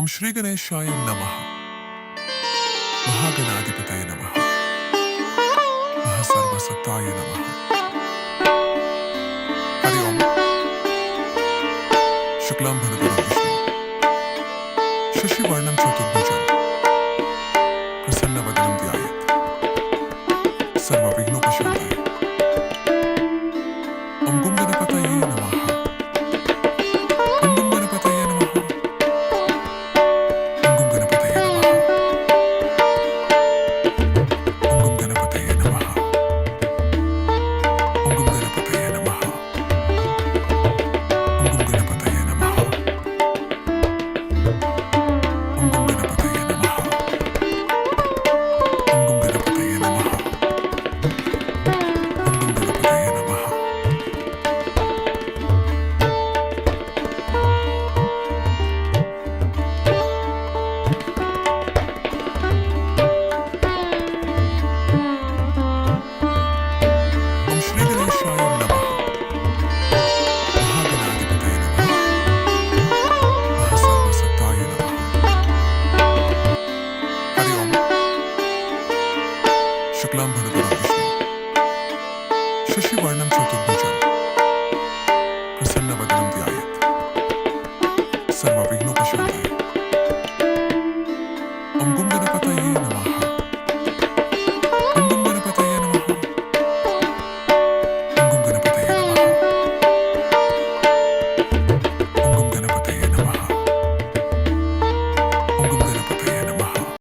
ओम श्री गणेशाय नमः। महागणाधिपतये नमः। महासर्वसत्ताय नमः। हरि ओम। शुक्लां भरधरं विष्णु शशिवर्णं चतुर्भुजं प्रसन्नवदनं ध्यायेत् सर्वविघ्नोपशान्तये। ओम गं गणपतये नमः। ओम गं गणपतये नमः। ओम गं गणपतये नमः। ओम गं गणपतये नमः। ओम गं गणपतये नमः। ओम गं गणपतये नमः। ओम गं गणपतये नमः। ओम गं गणपतये नमः। ओम गं गणपतये नमः। ओम श्री गणेशाय नमः। महागणाधिपतये नमः। महासर्वसत्ताय नमः। हरि ओम। शुक्लां भरधरं विष्णु शशिवर्णं चतुर्भुजं